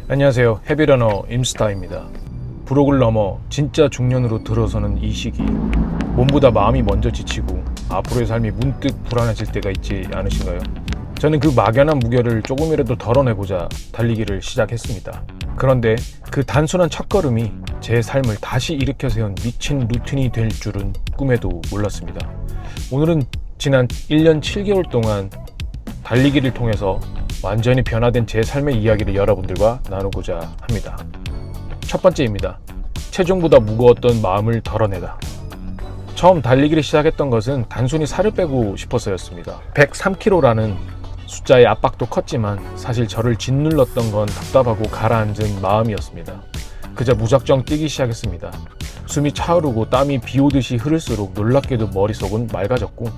안녕하세요. 헤비러너 임스타입니다. 부록을 넘어 진짜 중년으로 들어서는 이 시기, 몸보다 마음이 먼저 지치고 앞으로의 삶이 문득 불안해질 때가 있지 않으신가요? 저는 그 막연한 무게를 조금이라도 덜어내고자 달리기를 시작했습니다. 그런데 그 단순한 첫걸음이 제 삶을 다시 일으켜 세운 미친 루틴이 될 줄은 꿈에도 몰랐습니다. 오늘은 지난 1년 7개월 동안 달리기를 통해서 완전히 변화된 제 삶의 이야기를 여러분들과 나누고자 합니다. 첫 번째입니다. 체중보다 무거웠던 마음을 덜어내다. 처음 달리기를 시작했던 것은 단순히 살을 빼고 싶어서였습니다. 103kg라는 숫자의 압박도 컸지만 사실 저를 짓눌렀던 건 답답하고 가라앉은 마음이었습니다. 그저 무작정 뛰기 시작했습니다. 숨이 차오르고 땀이 비 오듯이 흐를수록 놀랍게도 머릿속은 맑아졌고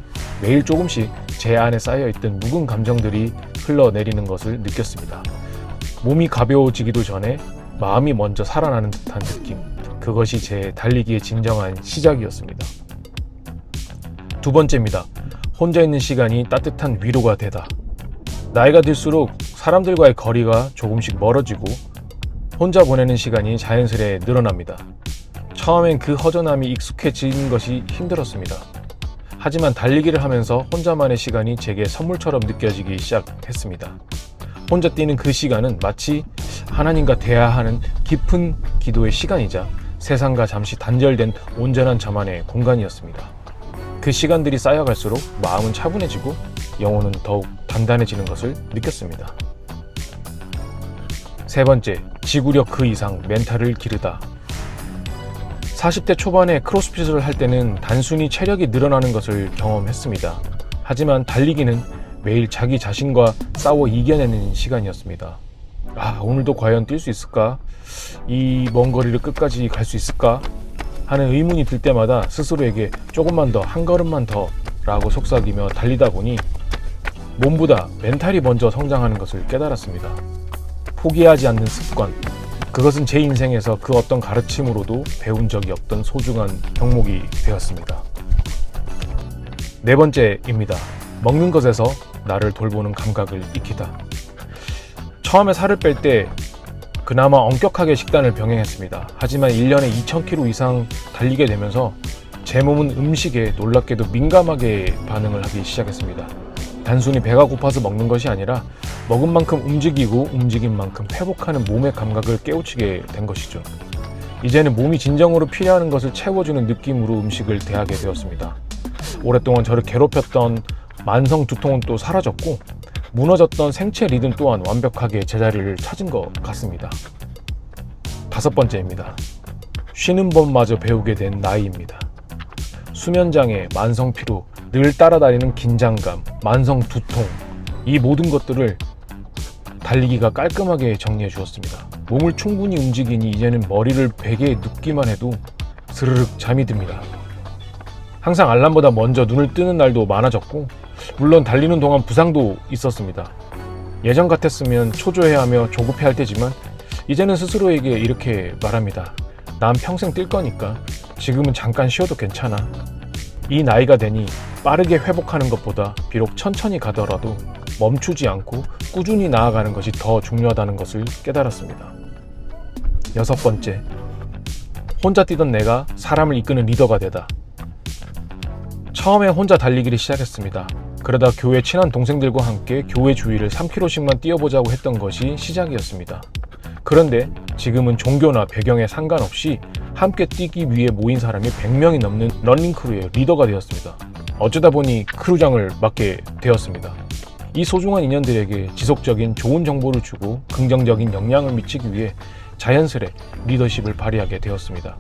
매일 조금씩 제 안에 쌓여있던 묵은 감정들이 흘러내리는 것을 느꼈습니다. 몸이 가벼워지기도 전에 마음이 먼저 살아나는 듯한 느낌, 그것이 제 달리기의 진정한 시작이었습니다. 두 번째입니다. 혼자 있는 시간이 따뜻한 위로가 되다. 나이가 들수록 사람들과의 거리가 조금씩 멀어지고 혼자 보내는 시간이 자연스레 늘어납니다. 처음엔 그 허전함이 익숙해지는 것이 힘들었습니다. 하지만 달리기를 하면서 혼자만의 시간이 제게 선물처럼 느껴지기 시작했습니다. 혼자 뛰는 그 시간은 마치 하나님과 대화하는 깊은 기도의 시간이자 세상과 잠시 단절된 온전한 저만의 공간이었습니다. 그 시간들이 쌓여갈수록 마음은 차분해지고 영혼은 더욱 단단해지는 것을 느꼈습니다. 세 번째, 지구력 그 이상 멘탈을 기르다. 40대 초반에 크로스핏을 할 때는 단순히 체력이 늘어나는 것을 경험했습니다. 하지만 달리기는 매일 자기 자신과 싸워 이겨내는 시간이었습니다. 오늘도 과연 뛸 수 있을까? 이 먼 거리를 끝까지 갈 수 있을까? 하는 의문이 들 때마다 스스로에게 조금만 더, 한 걸음만 더 라고 속삭이며 달리다 보니 몸보다 멘탈이 먼저 성장하는 것을 깨달았습니다. 포기하지 않는 습관, 그것은 제 인생에서 그 어떤 가르침으로도 배운 적이 없던 소중한 경목이 되었습니다. 네 번째입니다. 먹는 것에서 나를 돌보는 감각을 익히다. 처음에 살을 뺄 때 그나마 엄격하게 식단을 병행했습니다. 하지만 1년에 2000km 이상 달리게 되면서 제 몸은 음식에 놀랍게도 민감하게 반응을 하기 시작했습니다. 단순히 배가 고파서 먹는 것이 아니라 먹은 만큼 움직이고 움직인 만큼 회복하는 몸의 감각을 깨우치게 된 것이죠. 이제는 몸이 진정으로 필요한 것을 채워주는 느낌으로 음식을 대하게 되었습니다. 오랫동안 저를 괴롭혔던 만성 두통은 또 사라졌고 무너졌던 생체 리듬 또한 완벽하게 제자리를 찾은 것 같습니다. 다섯 번째입니다. 쉬는 법마저 배우게 된 나이입니다. 수면장애, 만성 피로, 늘 따라다니는 긴장감, 만성 두통, 이 모든 것들을 달리기가 깔끔하게 정리해 주었습니다. 몸을 충분히 움직이니 이제는 머리를 베개에 눕기만 해도 스르륵 잠이 듭니다. 항상 알람보다 먼저 눈을 뜨는 날도 많아졌고 물론 달리는 동안 부상도 있었습니다. 예전 같았으면 초조해하며 조급해할 때지만 이제는 스스로에게 이렇게 말합니다. 난 평생 뛸 거니까 지금은 잠깐 쉬어도 괜찮아. 이 나이가 되니 빠르게 회복하는 것보다 비록 천천히 가더라도 멈추지 않고 꾸준히 나아가는 것이 더 중요하다는 것을 깨달았습니다. 여섯 번째, 혼자 뛰던 내가 사람을 이끄는 리더가 되다. 처음에 혼자 달리기를 시작했습니다. 그러다 교회 친한 동생들과 함께 교회 주위를 3km씩만 뛰어보자고 했던 것이 시작이었습니다. 그런데 지금은 종교나 배경에 상관없이 함께 뛰기 위해 모인 사람이 100명이 넘는 러닝크루의 리더가 되었습니다. 어쩌다 보니 크루장을 맡게 되었습니다. 이 소중한 인연들에게 지속적인 좋은 정보를 주고 긍정적인 영향을 미치기 위해 자연스레 리더십을 발휘하게 되었습니다.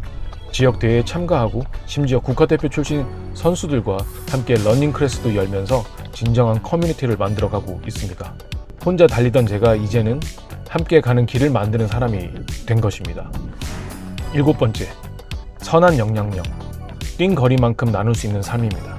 지역 대회에 참가하고 심지어 국가대표 출신 선수들과 함께 러닝 클래스도 열면서 진정한 커뮤니티를 만들어가고 있습니다. 혼자 달리던 제가 이제는 함께 가는 길을 만드는 사람이 된 것입니다. 일곱 번째, 선한 영향력, 뛴 거리만큼 나눌 수 있는 삶입니다.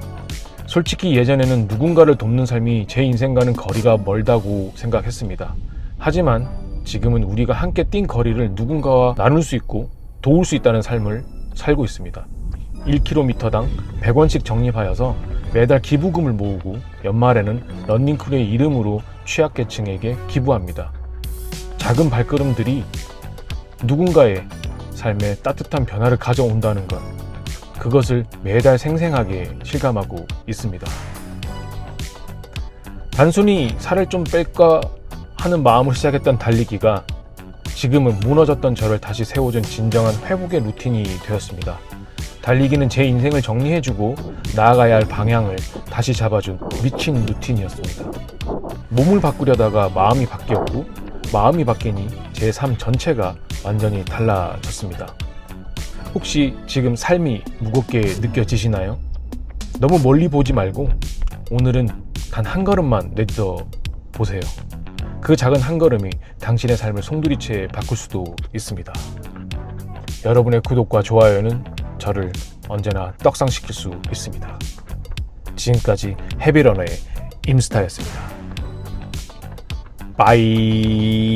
솔직히 예전에는 누군가를 돕는 삶이 제 인생과는 거리가 멀다고 생각했습니다. 하지만 지금은 우리가 함께 뛴 거리를 누군가와 나눌 수 있고 도울 수 있다는 삶을 살고 있습니다. 1km당 100원씩 적립하여서 매달 기부금을 모으고 연말에는 러닝크루의 이름으로 취약계층에게 기부합니다. 작은 발걸음들이 누군가의 삶에 따뜻한 변화를 가져온다는 것, 그것을 매달 생생하게 실감하고 있습니다. 단순히 살을 좀 뺄까 하는 마음으로 시작했던 달리기가 지금은 무너졌던 저를 다시 세워준 진정한 회복의 루틴이 되었습니다. 달리기는 제 인생을 정리해주고 나아가야 할 방향을 다시 잡아준 미친 루틴이었습니다. 몸을 바꾸려다가 마음이 바뀌었고, 마음이 바뀌니 제 삶 전체가 완전히 달라졌습니다. 혹시 지금 삶이 무겁게 느껴지시나요? 너무 멀리 보지 말고 오늘은 단 한 걸음만 내딛어 보세요. 그 작은 한 걸음이 당신의 삶을 송두리째 바꿀 수도 있습니다. 여러분의 구독과 좋아요는 저를 언제나 떡상시킬 수 있습니다. 지금까지 헤비러너의 임스타였습니다. 빠이.